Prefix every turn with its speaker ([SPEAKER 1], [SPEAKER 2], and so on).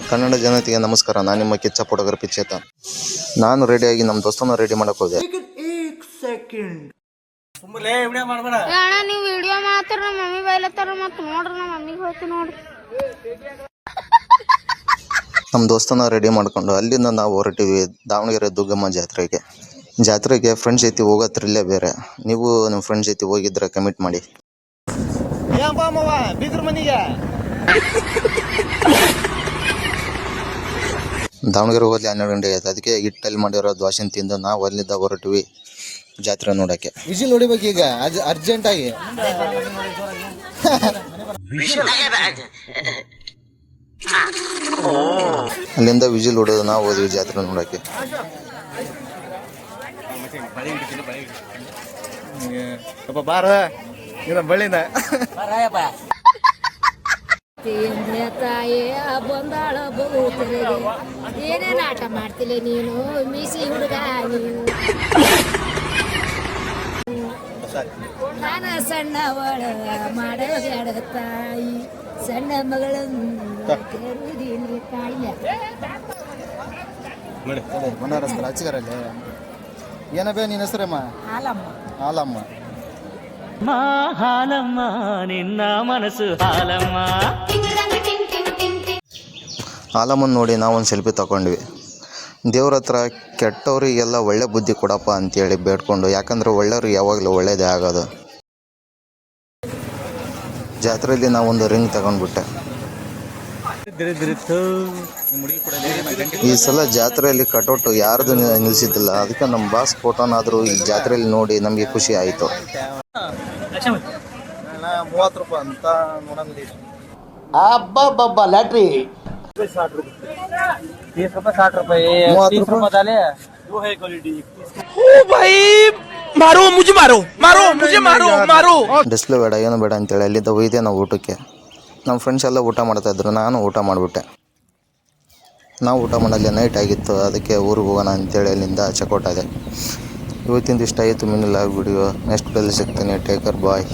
[SPEAKER 1] ಕನ್ನಡ ಜನತೆಗೆ ನಮಸ್ಕಾರ. ನಾನು ನಿಮ್ಮ ಕಿಚ್ಚ ಫೋಟೋಗ್ರಫಿ ಚೇತನ್. ನಾನು ರೆಡಿಯಾಗಿ ನಮ್ಮ ದೋಸ್ತನ ರೆಡಿ ಮಾಡಕ್ಕೆ ಹೋದೆ.
[SPEAKER 2] ಅಣ್ಣ ನೀವು ವಿಡಿಯೋ ಮಾಡ್ತಾರ ನಮ್ಮ ಮಮ್ಮಿ ಬೈಲತ್ತಾರ ಮತ್ತೆ ನೋಡ್ರಿ ನಮ್ಮ ಮಮ್ಮಿಗೆ ಹೋಯ್ತು ನೋಡ್ರಿ.
[SPEAKER 1] ನಮ್ಮ ದೋಸ್ತನ ರೆಡಿ ಮಾಡ್ಕೊಂಡು ಅಲ್ಲಿಂದ ನಾವು ಹೊರಟಿವಿ ದಾವಣಗೆರೆ ದುಗ್ಗಮ್ಮ ಜಾತ್ರೆಗೆ ಫ್ರೆಂಡ್ಸ್ ಜೊತೆ ಹೋಗೋ ಥ್ರಿಲ್ಲೇ ಬೇರೆ. ನೀವು ನಿಮ್ಮ ಫ್ರೆಂಡ್ಸ್ ಜೊತೆ ಹೋಗಿದ್ರೆ ಕಮೆಂಟ್ ಮಾಡಿ. ದಾವಣಗೆರೆ ಹೋಗ್ಲಿ 12 ಗಂಟೆ ಆಯ್ತು. ಅದಕ್ಕೆ ಹಿಟ್ಟಲ್ಲಿ ಮಾಡಿರೋ ದ್ವಾಸೆನ ತಿಂದು ನಾವು ಅಲ್ಲಿಂದ ಹೊರಟಿವಿ ಜಾತ್ರೆ ನೋಡಕ್ಕೆ.
[SPEAKER 3] ವಿಜಿಲ್ ಹೊಡಿಬೇಕು ಈಗ ಅರ್ಜೆಂಟಾಗಿ.
[SPEAKER 1] ಅಲ್ಲಿಂದ ವಿಜಿಲ್ ಹೊಡೆದು ನಾವು ಹೋದ್ವಿ ಜಾತ್ರೆ ನೋಡಕ್ಕೆ.
[SPEAKER 3] ಬಾರ ಬಳ್ಳಿನ
[SPEAKER 4] ತಾಯಿ ಬಂದಾಳ ಏನೇನು ಆಟ ಮಾಡ್ತಿಲ್ಲ ನೀನು ಮೀಸಿ ಹುಡುಗ ನೀನು. ನಾನು ಸಣ್ಣವಳ ಮಾಡೋದ್ಯಾಡ ತಾಯಿ ಸಣ್ಣ ಮಗಳನ್ನು ತಾಯಿಯ
[SPEAKER 3] ಮನೋರಸ್ತರ ಹಚ್ಚಿಗಾರಲ್ಲಿ ಏನಬೇ ನಿನ್ನ ಹೆಸರಮ್ಮ? ಹಾಲಮ್ಮ.
[SPEAKER 5] ಹಾಲಮ್ಮ ನಿನ್ನ ಮನಸ್ಸು ಹಾಲಮ್ಮ.
[SPEAKER 1] ಹಾಲಮ್ಮನ ನೋಡಿ ನಾವೊಂದು ಸೆಲ್ಫಿ ತಗೊಂಡ್ವಿ. ದೇವ್ರ ಹತ್ರ ಕೆಟ್ಟವರಿಗೆಲ್ಲ ಒಳ್ಳೆ ಬುದ್ಧಿ ಕೊಡಪ್ಪ ಅಂತೇಳಿ ಬೇಡ್ಕೊಂಡು, ಯಾಕಂದರೆ ಒಳ್ಳೆಯವ್ರಿಗೆ ಯಾವಾಗಲೂ ಒಳ್ಳೇದೇ ಆಗೋದು. ಜಾತ್ರೆಯಲ್ಲಿ ನಾವೊಂದು ರಿಂಗ್ ತಗೊಂಡ್ಬಿಟ್ಟೆ. ಈ ಸಲ ಜಾತ್ರೆಯಲ್ಲಿ ಕಟೌಟ್ ಯಾರ್ದು ನಿಲ್ಲಿಸಿದ್ದಿಲ್ಲ. ಅದಕ್ಕೆ ನಮ್ಮ ಬಾಸ್ ಫೋಟೋನಾದರೂ ಈ ಜಾತ್ರೆಯಲ್ಲಿ ನೋಡಿ ನಮಗೆ ಖುಷಿ ಆಯಿತು.
[SPEAKER 3] 30 ರೂಪಾಯಿ ಅಂತ ನೋಡಂಗಿಲ್ಲ.
[SPEAKER 6] ಅಬ್ಬಬ್ಬಬ್ಬ ಲ್ಯಾಟ್ರಿ
[SPEAKER 5] 20 ರೂಪಾಯಿ 60 ರೂಪಾಯಿ 30 ರೂಪಾಯಿ डाले वो है क्वालिटी।
[SPEAKER 6] ओ भाई मारो मुझे मारो
[SPEAKER 1] ಡಿಸ್ಪ್ಲೇ ಬೇಡ ಏನು ಬೇಡ ಅಂತೇಳಿ ಅಲ್ಲಿಂದ ಒಯ್ದೆ ನಾವು ಊಟಕ್ಕೆ. ನಮ್ಮ ಫ್ರೆಂಡ್ಸ್ ಎಲ್ಲ ಊಟ ಮಾಡ್ತಾಯಿದ್ರು, ನಾನು ಊಟ ಮಾಡಿಬಿಟ್ಟೆ. ನಾವು ಊಟ ಮಾಡಲ್ಲಿ ನೈಟ್ ಆಗಿತ್ತು. ಅದಕ್ಕೆ ಊರಿಗೆ ಹೋಗೋಣ ಅಂತೇಳಿ ಅಲ್ಲಿಂದ ಚೆಕ್ಔಟ್ ಆದೆ. ಇವತ್ತಿಂದು ಇಷ್ಟ ಆಯಿತು. ಮಿನಿಲ್ಲ ವಿಡಿಯೋ ನೆಕ್ಸ್ಟ್ ಬೆಲ್ ಸಿಗ್ತೀನಿ. ಟೇಕರ್ ಬಾಯ್.